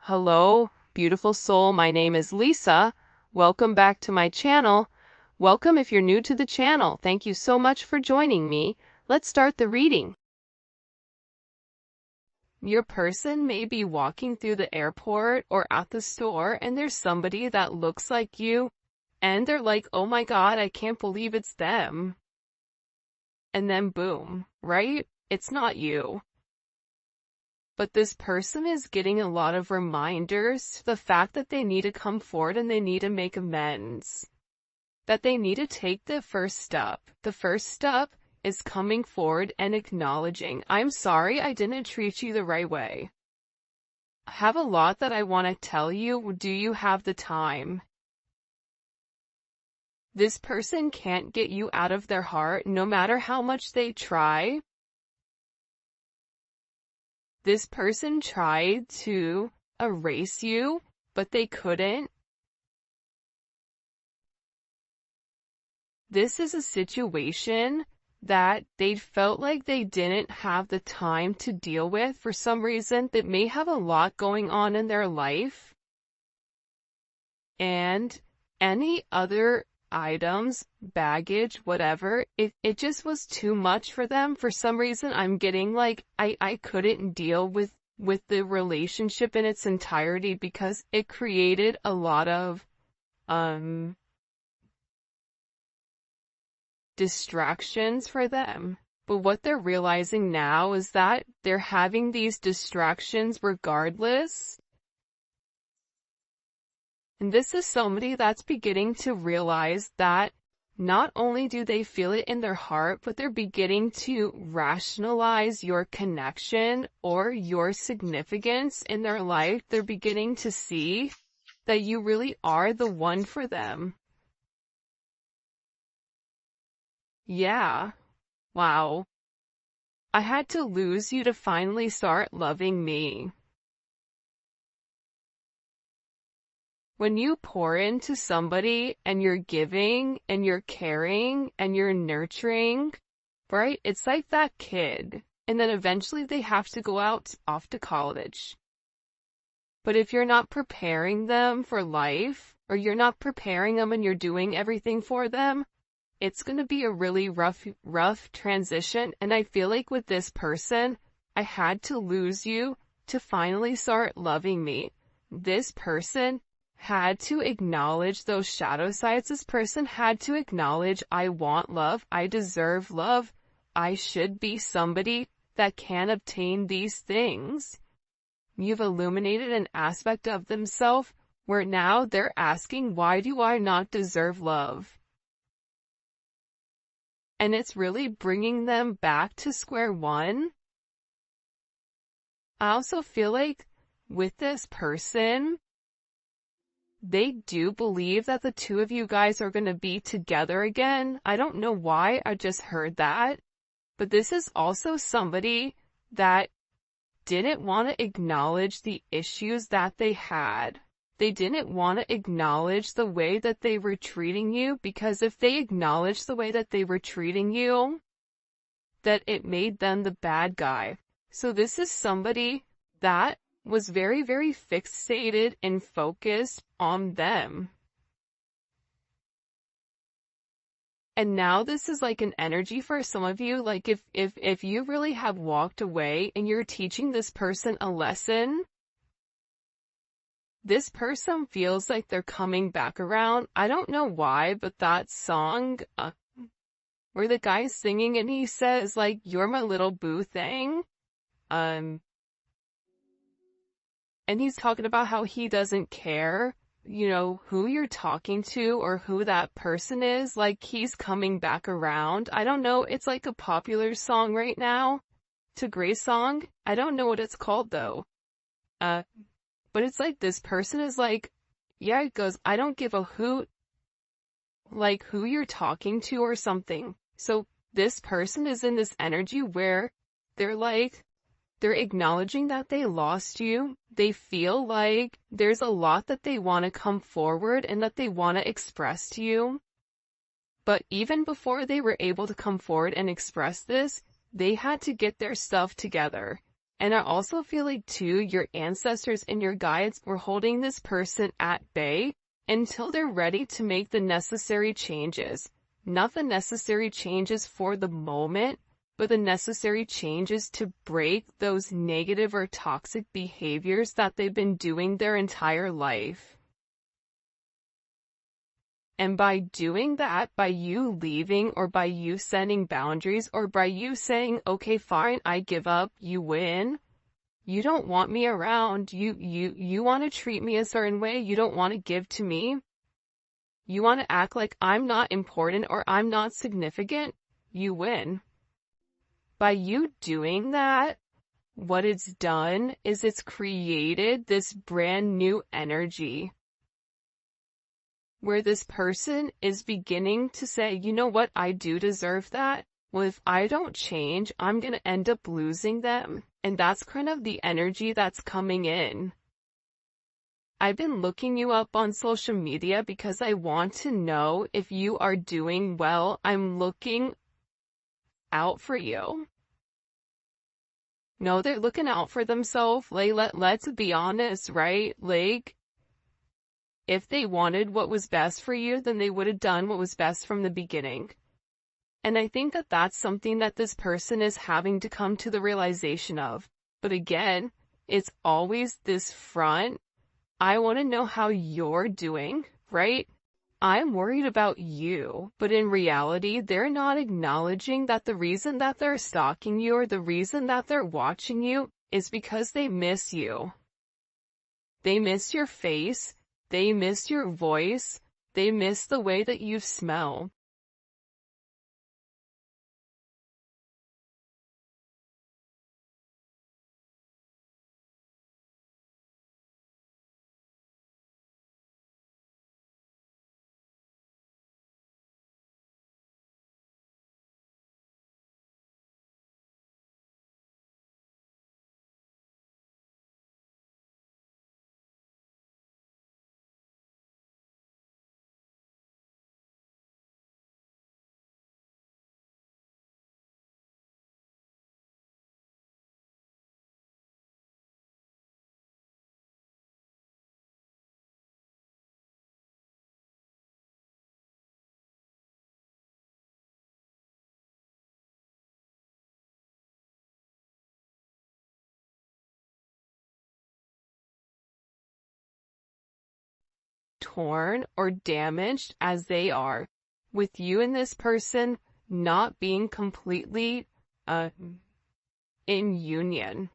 Hello, beautiful soul. My name is Lisa. Welcome back to my channel. Welcome if you're new to the channel. Thank you so much for joining me. Let's start the reading. Your person may be walking through the airport or at the store and there's somebody that looks like you and they're like, oh my God, I can't believe it's them. And then boom, right? It's not you. But this person is getting a lot of reminders to the fact that they need to come forward and they need to make amends. That they need to take the first step. The first step is coming forward and acknowledging, I'm sorry I didn't treat you the right way. I have a lot that I want to tell you. Do you have the time? This person can't get you out of their heart no matter how much they try. This person tried to erase you, but they couldn't. This is a situation that they felt like they didn't have the time to deal with for some reason. That may have a lot going on in their life. And any other items, baggage, whatever, it just was too much for them. For some reason, I'm getting like, I couldn't deal with the relationship in its entirety because it created a lot of, distractions for them. But what they're realizing now is that they're having these distractions regardless. And this is somebody that's beginning to realize that not only do they feel it in their heart, but they're beginning to rationalize your connection or your significance in their life. They're beginning to see that you really are the one for them. Yeah. Wow. I had to lose you to finally start loving me. When you pour into somebody and you're giving and you're caring and you're nurturing, right? It's like that kid. And then eventually they have to go out off to college. But if you're not preparing them for life, or you're not preparing them and you're doing everything for them, it's going to be a really rough transition. And I feel like with this person, I had to lose you to finally start loving me. This person had to acknowledge those shadow sides. This person had to acknowledge, I want love, I deserve love, I should be somebody that can obtain these things. You've illuminated an aspect of themselves where now they're asking, why do I not deserve love? And it's really bringing them back to square one. I also feel like with this person, they do believe that the two of you guys are going to be together again. I don't know why, I just heard that. But this is also somebody that didn't want to acknowledge the issues that they had. They didn't want to acknowledge the way that they were treating you, because if they acknowledged the way that they were treating you, that it made them the bad guy. So this is somebody that was very, very fixated and focused on them. And now this is like an energy for some of you, like if you really have walked away and you're teaching this person a lesson, this person feels like they're coming back around. I don't know why, but that song, where the guy's singing and he says like, you're my little boo thing, and he's talking about how he doesn't care, you know, who you're talking to or who that person is. Like, he's coming back around. I don't know. It's like a popular song right now. It's a great song. I don't know what it's called though. But it's like this person is like, yeah, it goes, I don't give a hoot, like who you're talking to or something. So this person is in this energy where they're like, they're acknowledging that they lost you. They feel like there's a lot that they want to come forward and that they want to express to you. But even before they were able to come forward and express this, they had to get their stuff together. And I also feel like too, your ancestors and your guides were holding this person at bay until they're ready to make the necessary changes. Not the necessary changes for the moment, but the necessary changes to break those negative or toxic behaviors that they've been doing their entire life. And by doing that, by you leaving, or by you setting boundaries, or by you saying, okay, fine, I give up, you win. You don't want me around. You want to treat me a certain way. You don't want to give to me. You want to act like I'm not important or I'm not significant. You win. By you doing that, what it's done is it's created this brand new energy where this person is beginning to say, you know what, I do deserve that. Well, if I don't change, I'm going to end up losing them. And that's kind of the energy that's coming in. I've been looking you up on social media because I want to know if you are doing well. I'm looking out for you. No, they're looking out for themselves. Like, let's be honest, right? Like, if they wanted what was best for you, then they would have done what was best from the beginning. And I think that that's something that this person is having to come to the realization of. But again, it's always this front. I want to know how you're doing, right? I'm worried about you, but in reality, they're not acknowledging that the reason that they're stalking you or the reason that they're watching you is because they miss you. They miss your face. They miss your voice. They miss the way that you smell. Torn or damaged as they are, with you and this person not being completely in union.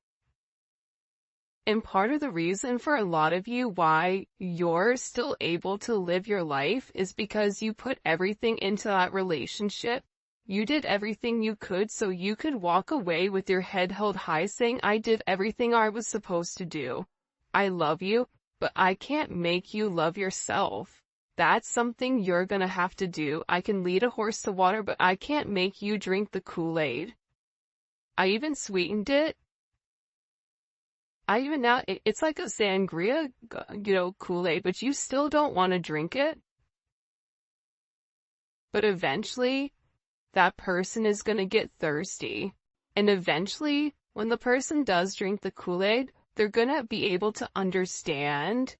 And part of the reason for a lot of you why you're still able to live your life is because you put everything into that relationship. You did everything you could so you could walk away with your head held high saying, I did everything I was supposed to do. I love you, but I can't make you love yourself. That's something you're gonna have to do. I can lead a horse to water, but I can't make you drink the Kool-Aid. I even sweetened it. It's like a sangria, Kool-Aid, but you still don't want to drink it. But eventually, that person is going to get thirsty. And eventually, when the person does drink the Kool-Aid, they're going to be able to understand,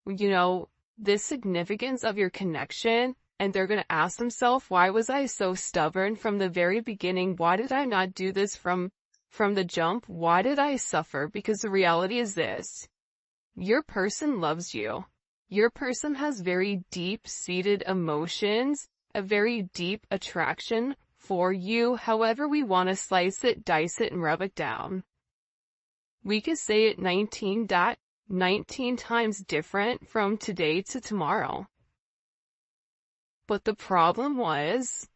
the significance of your connection. And they're going to ask themselves, why was I so stubborn from the very beginning? Why did I not do this from the jump? Why did I suffer? Because the reality is this. Your person loves you. Your person has very deep-seated emotions, a very deep attraction for you, however we want to slice it, dice it, and rub it down. We could say it 19 times different from today to tomorrow. But the problem was,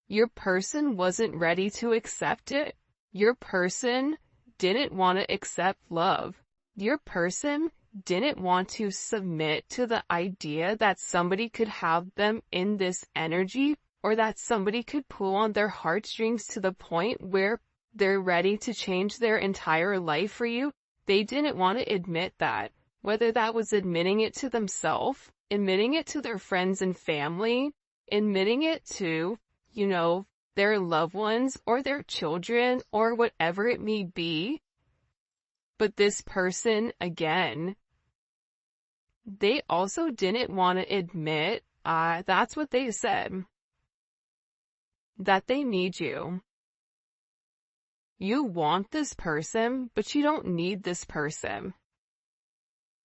your person wasn't ready to accept it. Your person didn't want to accept love. Your person didn't want to submit to the idea that somebody could have them in this energy, or that somebody could pull on their heartstrings to the point where they're ready to change their entire life for you. They didn't want to admit that, whether that was admitting it to themselves, admitting it to their friends and family, admitting it to, their loved ones or their children or whatever it may be. But this person, again, they also didn't want to admit, that's what they said, that they need you. You want this person, but you don't need this person.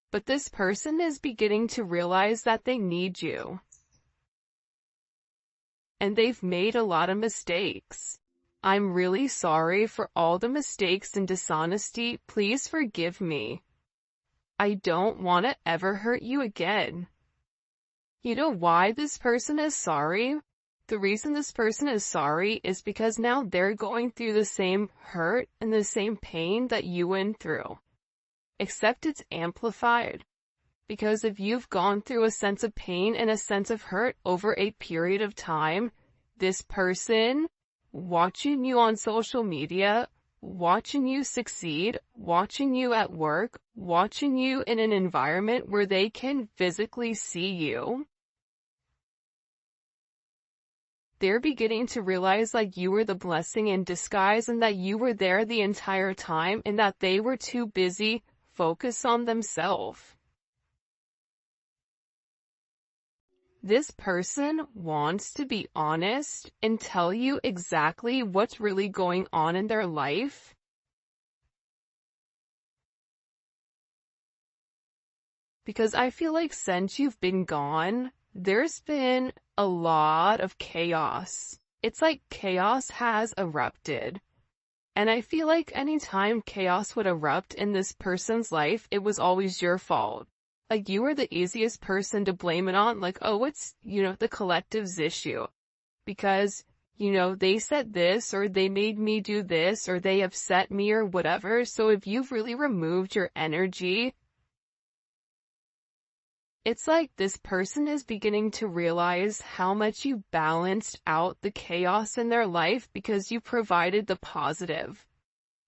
But this person is beginning to realize that they need you. And they've made a lot of mistakes. I'm really sorry for all the mistakes and dishonesty. Please forgive me. I don't want to ever hurt you again. You know why this person is sorry? The reason this person is sorry is because now they're going through the same hurt and the same pain that you went through. Except it's amplified. Because if you've gone through a sense of pain and a sense of hurt over a period of time, this person, watching you on social media, watching you succeed, watching you at work, watching you in an environment where they can physically see you, they're beginning to realize like you were the blessing in disguise and that you were there the entire time and that they were too busy focused on themselves. This person wants to be honest and tell you exactly what's really going on in their life. Because I feel like since you've been gone, there's been a lot of chaos. It's like chaos has erupted. And I feel like anytime chaos would erupt in this person's life, it was always your fault. Like you were the easiest person to blame it on, like, oh, it's, the collective's issue. Because, they said this, or they made me do this, or they upset me, or whatever. So if you've really removed your energy, it's like this person is beginning to realize how much you balanced out the chaos in their life because you provided the positive.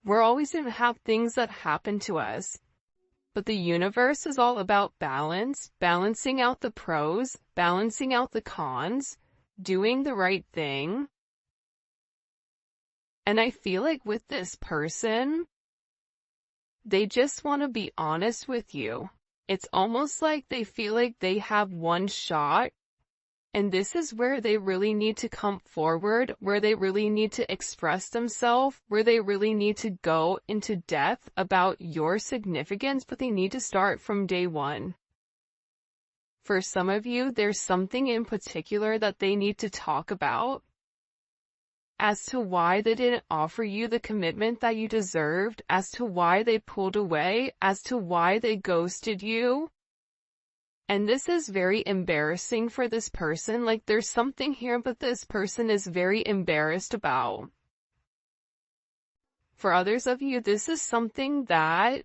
We're always going to have things that happen to us. But the universe is all about balance, balancing out the pros, balancing out the cons, doing the right thing. And I feel like with this person, they just want to be honest with you. It's almost like they feel like they have one shot, and this is where they really need to come forward, where they really need to express themselves, where they really need to go into depth about your significance, but they need to start from day one. For some of you, there's something in particular that they need to talk about as to why they didn't offer you the commitment that you deserved, as to why they pulled away, as to why they ghosted you. And this is very embarrassing for this person. Like there's something here, but this person is very embarrassed about. For others of you, this is something that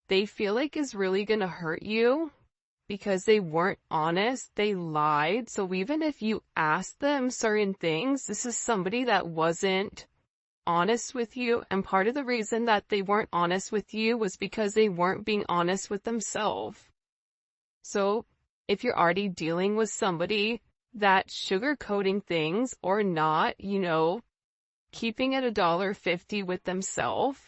they feel like is really gonna hurt you because they weren't honest, they lied. So even if you asked them certain things, this is somebody that wasn't honest with you. And part of the reason that they weren't honest with you was because they weren't being honest with themselves. So, if you're already dealing with somebody that's sugarcoating things or not, keeping it $1.50 with themselves,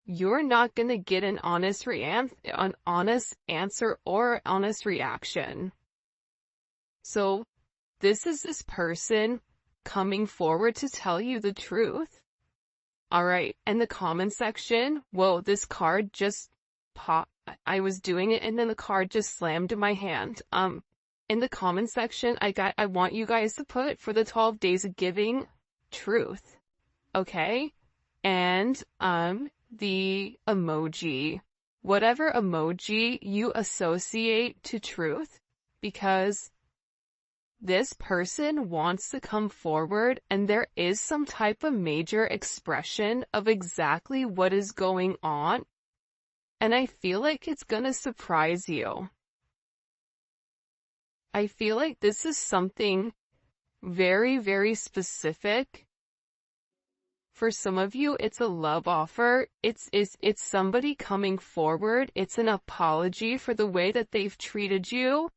you're not going to get an honest answer or honest reaction. So, this is this person coming forward to tell you the truth. Alright, in the comment section, whoa, this card just popped. I was doing it and then the card just slammed in my hand. In the comment section, I want you guys to put for the 12 days of giving truth. Okay? And, the emoji. Whatever emoji you associate to truth, because this person wants to come forward and there is some type of major expression of exactly what is going on. And I feel like it's gonna surprise you. I feel like this is something very, very specific. For some of you, it's a love offer. It's somebody coming forward. It's an apology for the way that they've treated you.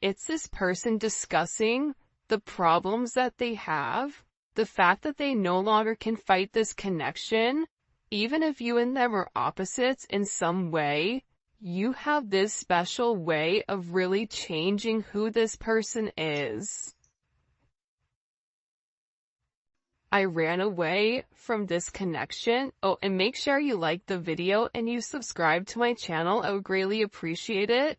It's this person discussing the problems that they have. the fact that they no longer can fight this connection, even if you and them are opposites in some way, you have this special way of really changing who this person is. I ran away from this connection. Oh, and make sure you like the video and you subscribe to my channel. I would greatly appreciate it.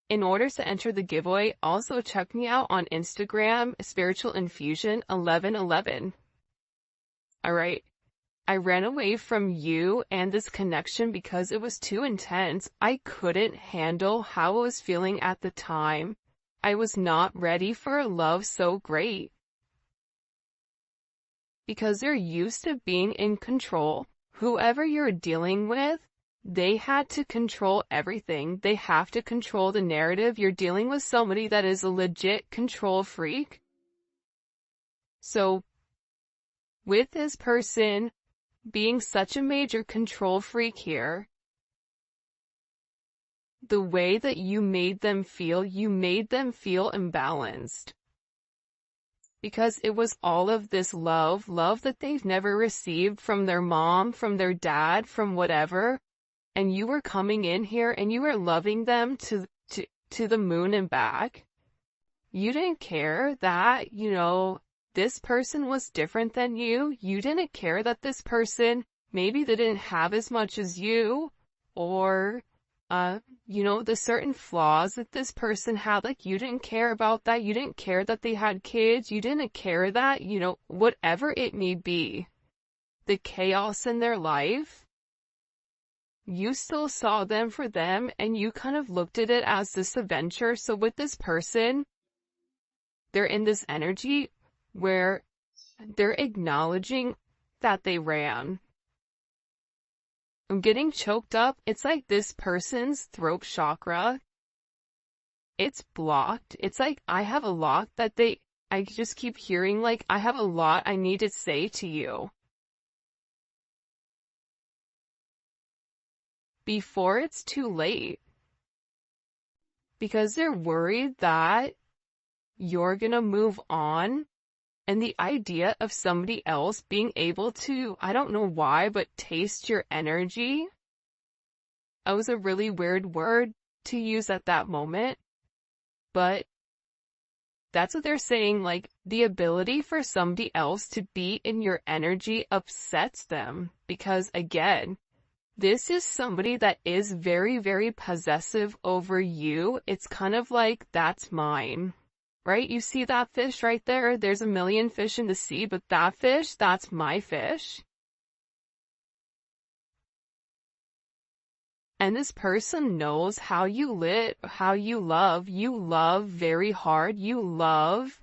In order to enter the giveaway, also check me out on Instagram, Spiritual Infusion 1111. Alright. I ran away from you and this connection because it was too intense. I couldn't handle how I was feeling at the time. I was not ready for a love so great. Because they're used to being in control. Whoever you're dealing with, they had to control everything. They have to control the narrative. You're dealing with somebody that is a legit control freak. So, with this person being such a major control freak here, the way that you made them feel imbalanced. Because it was all of this love that they've never received from their mom, from their dad, from whatever. And you were coming in here and you were loving them to the moon and back. You didn't care that, this person was different than you. You didn't care that this person, maybe they didn't have as much as you, or, the certain flaws that this person had, like, you didn't care about that. You didn't care that they had kids. You didn't care that, whatever it may be, the chaos in their life, you still saw them for them, and you kind of looked at it as this adventure. So with this person, they're in this energy where they're acknowledging that they ran. I'm getting choked up. It's like this person's throat chakra, it's blocked. It's like I have a lot that I just keep hearing, like, I have a lot I need to say to you before it's too late. Because they're worried that you're gonna move on. And the idea of somebody else being able to, I don't know why, but taste your energy. That was a really weird word to use at that moment. But that's what they're saying, like, the ability for somebody else to be in your energy upsets them. Because again, this is somebody that is very, very possessive over you. It's kind of like, that's mine. Right? You see that fish right there? There's a million fish in the sea, but that fish, that's my fish. And this person knows how you lit, how you love. You love very hard. You love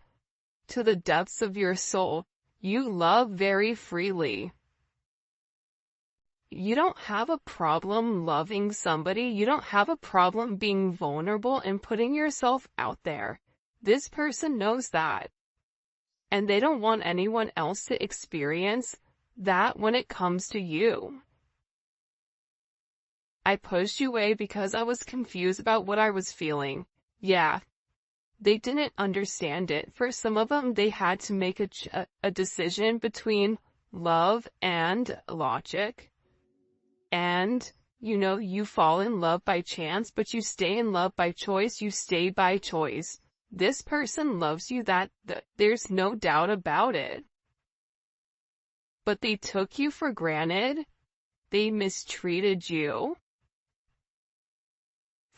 to the depths of your soul. You love very freely. You don't have a problem loving somebody. You don't have a problem being vulnerable and putting yourself out there. This person knows that. And they don't want anyone else to experience that when it comes to you. I pushed you away because I was confused about what I was feeling. Yeah. They didn't understand it. For some of them, they had to make a decision between love and logic. And, you fall in love by chance, but you stay in love by choice. You stay by choice. This person loves you, there's no doubt about it. But they took you for granted. They mistreated you.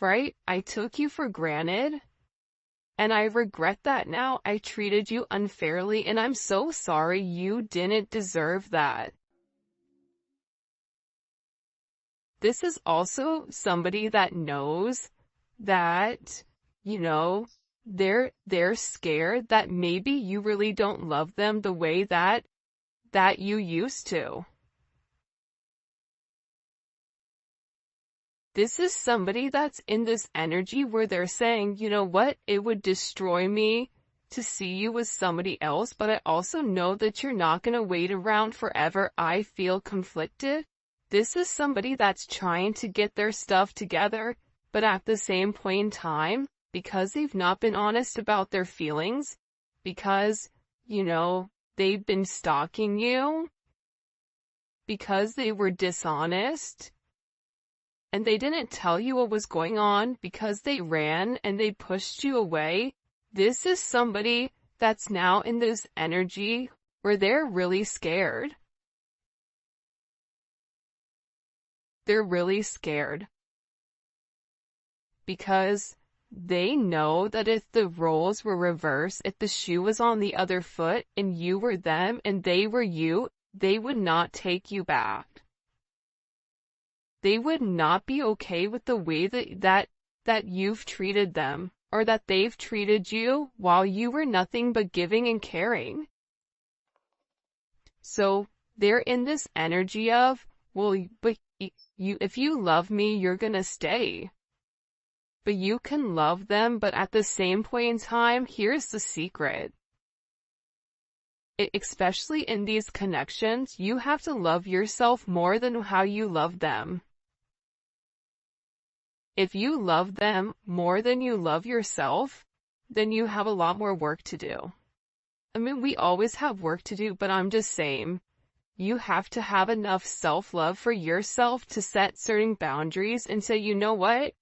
Right? I took you for granted. And I regret that now. I treated you unfairly, and I'm so sorry. You didn't deserve that. This is also somebody that knows that, they're scared that maybe you really don't love them the way that you used to. This is somebody that's in this energy where they're saying, you know what, it would destroy me to see you with somebody else, but I also know that you're not going to wait around forever. I feel conflicted. This is somebody that's trying to get their stuff together, but at the same point in time, because they've not been honest about their feelings, because, they've been stalking you because they were dishonest and they didn't tell you what was going on because they ran and they pushed you away. This is somebody that's now in this energy where they're really scared. They're really scared because they know that if the roles were reversed, if the shoe was on the other foot and you were them and they were you, they would not take you back. They would not be okay with the way that you've treated them or that they've treated you while you were nothing but giving and caring. So they're in this energy of, well, but if you love me, you're gonna stay. But you can love them, but at the same point in time, here's the secret. Especially in these connections, you have to love yourself more than how you love them. If you love them more than you love yourself, then you have a lot more work to do. I mean, we always have work to do, but I'm just saying, you have to have enough self-love for yourself to set certain boundaries and say, you know what?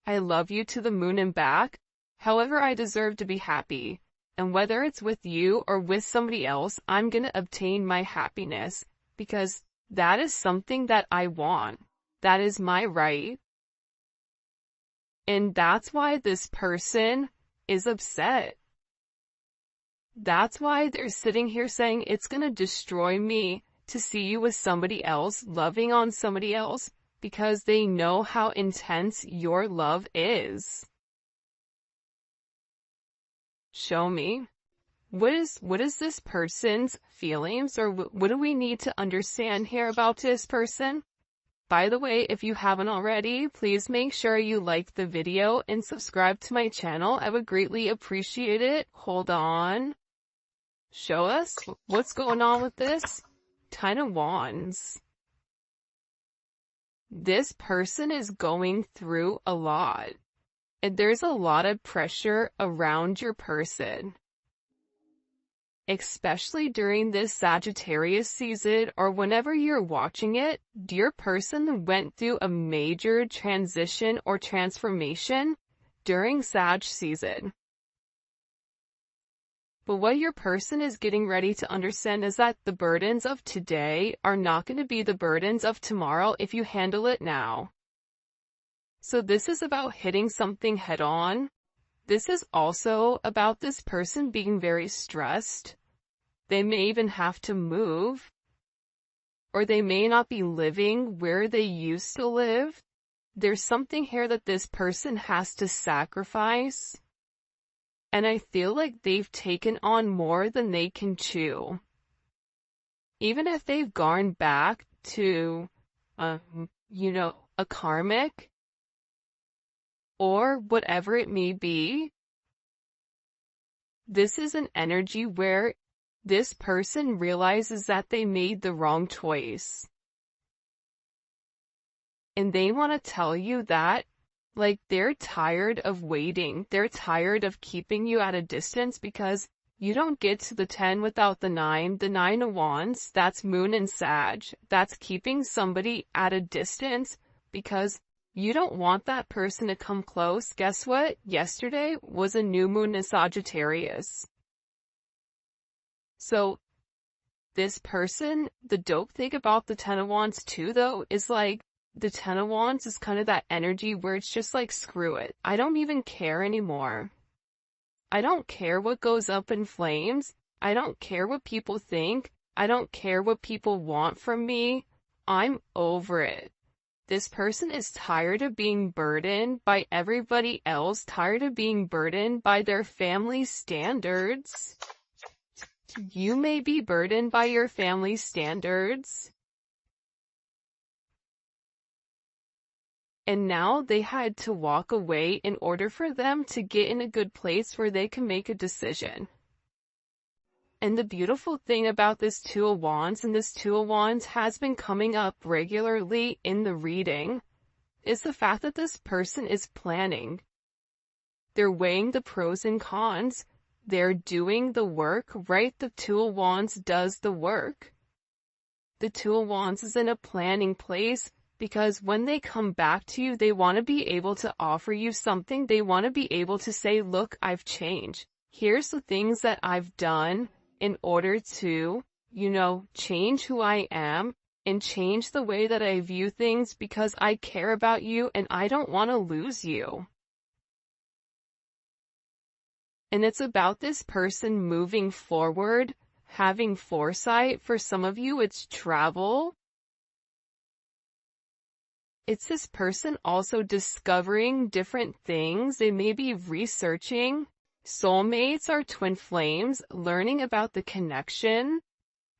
I love you to the moon and back. However, I deserve to be happy. And whether it's with you or with somebody else, I'm going to obtain my happiness because that is something that I want. That is my right. And that's why this person is upset. That's why they're sitting here saying it's going to destroy me to see you with somebody else, loving on somebody else, because they know how intense your love is. Show me. What is this person's feelings, or what do we need to understand here about this person? By the way, if you haven't already, please make sure you like the video and subscribe to my channel. I would greatly appreciate it. Hold on. Show us what's going on with this. 10 of Wands. This person is going through a lot. And there's a lot of pressure around your person. Especially during this Sagittarius season or whenever you're watching it, your person went through a major transition or transformation during Sag season. But what your person is getting ready to understand is that the burdens of today are not going to be the burdens of tomorrow if you handle it now. So this is about hitting something head on. This is also about this person being very stressed. They may even have to move, or they may not be living where they used to live. There's something here that this person has to sacrifice. And I feel like they've taken on more than they can chew. Even if they've gone back to, a karmic, or whatever it may be, this is an energy where this person realizes that they made the wrong choice. And they want to tell you that, like, they're tired of waiting. They're tired of keeping you at a distance because you don't get to the 10 without the 9. The 9 of Wands, that's Moon and Sag. That's keeping somebody at a distance because you don't want that person to come close. Guess what? Yesterday was a new moon in Sagittarius. So this person, the dope thing about the 10 of Wands too, though, is like the 10 of Wands is kind of that energy where it's just like, screw it. I don't even care anymore. I don't care what goes up in flames. I don't care what people think. I don't care what people want from me. I'm over it. This person is tired of being burdened by everybody else, tired of being burdened by their family standards. You may be burdened by your family standards. And now they had to walk away in order for them to get in a good place where they can make a decision. And the beautiful thing about this 2 of Wands, and this 2 of Wands has been coming up regularly in the reading, is the fact that this person is planning. They're weighing the pros and cons. they're doing the work, right? The Two of Wands does the work. The Two of Wands is in a planning place because when they come back to you, they want to be able to offer you something. They want to be able to say, look, I've changed. Here's the things that I've done in order to, change who I am and change the way that I view things because I care about you and I don't want to lose you. And it's about this person moving forward, having foresight. For some of you, it's travel. It's this person also discovering different things. They may be researching. Soulmates are twin flames, learning about the connection.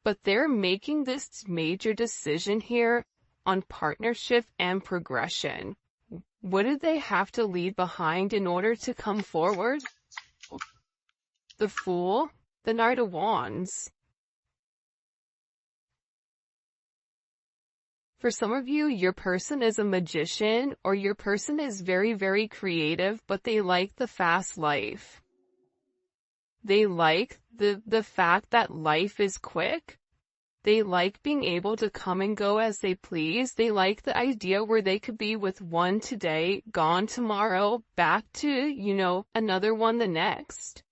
But they're making this major decision here on partnership and progression. What do they have to leave behind in order to come forward? The Fool, the Knight of Wands. For some of you, your person is a magician, or your person is very, very creative, but they like the fast life. They like the fact that life is quick. They like being able to come and go as they please. They like the idea where they could be with one today, gone tomorrow, back to, another one the next.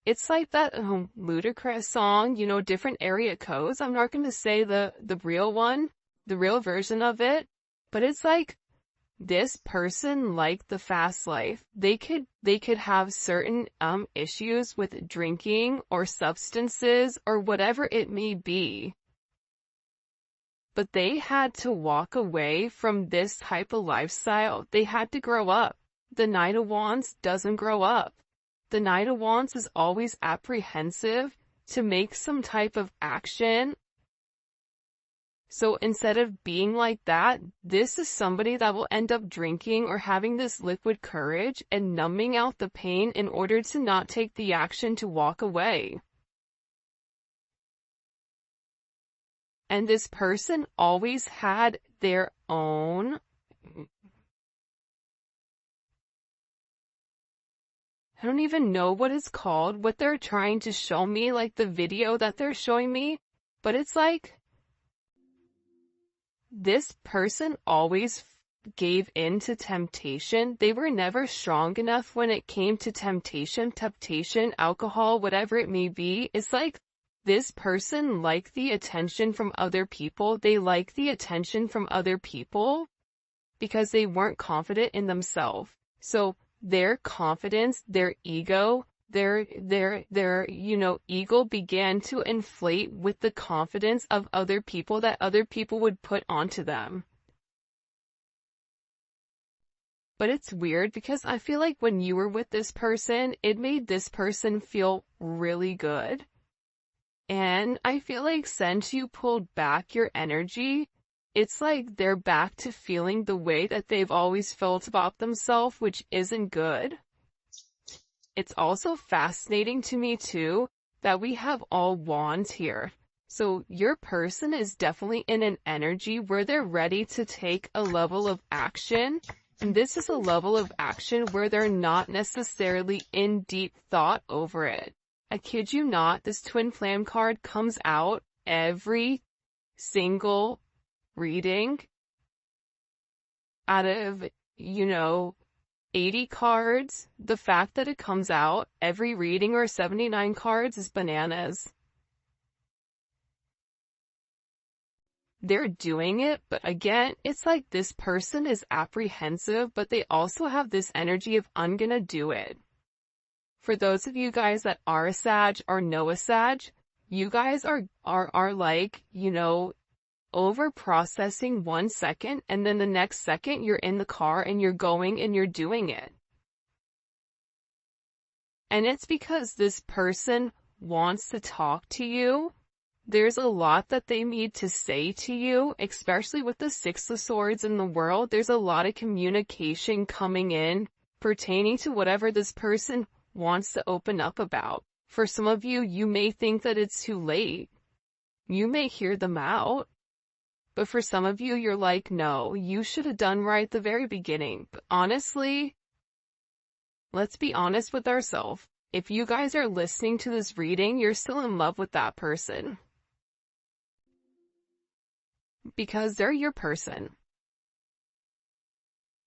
It's like that ludicrous song, different area codes. I'm not going to say the real one, the real version of it, but it's like this person liked the fast life. They could have certain issues with drinking or substances or whatever it may be. But they had to walk away from this type of lifestyle. They had to grow up. The Knight of Wands doesn't grow up. The Knight of Wands is always apprehensive to make some type of action. So instead of being like that, this is somebody that will end up drinking or having this liquid courage and numbing out the pain in order to not take the action to walk away. And this person always had their own I don't even know what it's called, what they're trying to show me, like the video that they're showing me, but it's like this person always gave in to temptation. They were never strong enough when it came to temptation, alcohol, whatever it may be. It's like this person liked the attention from other people. They like the attention from other people because they weren't confident in themselves. So their confidence, their ego, their ego began to inflate with the confidence of other people that other people would put onto them. But it's weird because I feel like when you were with this person, it made this person feel really good. And I feel like since you pulled back your energy, it's like they're back to feeling the way that they've always felt about themselves, which isn't good. It's also fascinating to me too that we have all wands here. So your person is definitely in an energy where they're ready to take a level of action. And this is a level of action where they're not necessarily in deep thought over it. I kid you not, this twin flame card comes out every single reading out of, 80 cards. The fact that it comes out every reading or 79 cards is bananas. They're doing it, but again, it's like this person is apprehensive, but they also have this energy of, I'm gonna do it. For those of you guys that are a Sag or know a Sag, you guys are like, over processing 1 second, and then the next second you're in the car and you're going and you're doing it. And it's because this person wants to talk to you. There's a lot that they need to say to you, especially with the Six of Swords in the world. There's a lot of communication coming in pertaining to whatever this person wants to open up about. For some of you, you may think that it's too late. You may hear them out. But for some of you, you're like, no, you should have done right at the very beginning. But honestly, let's be honest with ourselves. If you guys are listening to this reading, you're still in love with that person. Because they're your person.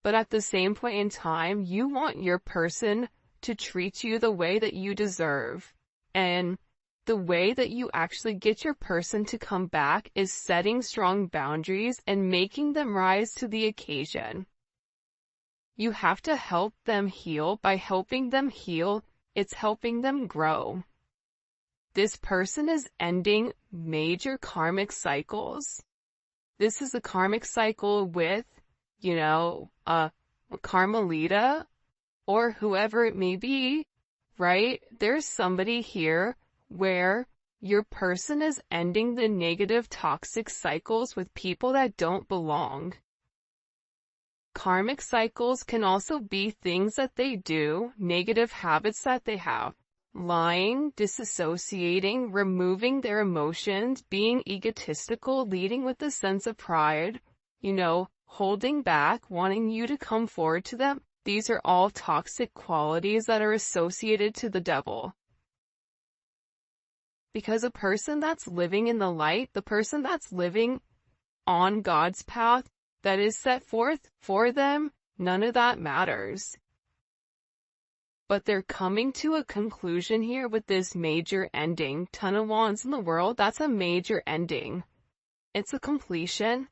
But at the same point in time, you want your person to treat you the way that you deserve. And the way that you actually get your person to come back is setting strong boundaries and making them rise to the occasion. You have to help them heal. By helping them heal, it's helping them grow. This person is ending major karmic cycles. This is a karmic cycle with, Carmelita or whoever it may be, right? There's somebody here where your person is ending the negative toxic cycles with people that don't belong. Karmic cycles can also be things that they do, negative habits that they have. Lying, disassociating, removing their emotions, being egotistical, leading with a sense of pride, holding back, wanting you to come forward to them. These are all toxic qualities that are associated to the devil. Because a person that's living in the light, the person that's living on God's path that is set forth for them, none of that matters. But they're coming to a conclusion here with this major ending. Ton of Wands in the world, that's a major ending. It's a completion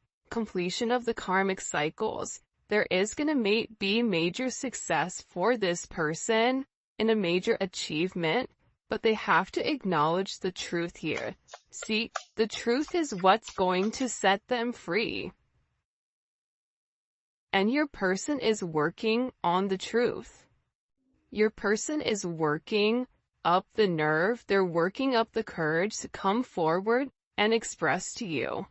of the karmic cycles. There is going to be major success for this person and a major achievement, but they have to acknowledge the truth here. See, the truth is what's going to set them free. And your person is working on the truth. Your person is working up the nerve. They're working up the courage to come forward and express to you.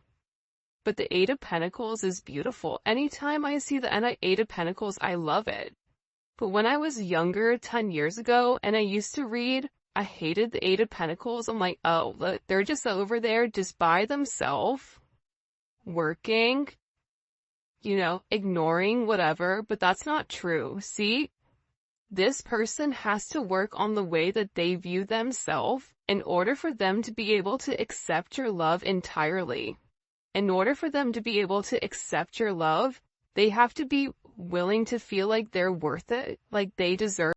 But the Eight of Pentacles is beautiful. Anytime I see the Eight of Pentacles, I love it. But when I was younger, 10 years ago, and I used to read, I hated the Eight of Pentacles. I'm like, oh, look, they're just over there just by themselves, working, ignoring whatever. But that's not true. See, this person has to work on the way that they view themselves in order for them to be able to accept your love entirely. In order for them to be able to accept your love, they have to be willing to feel like they're worth it, like they deserve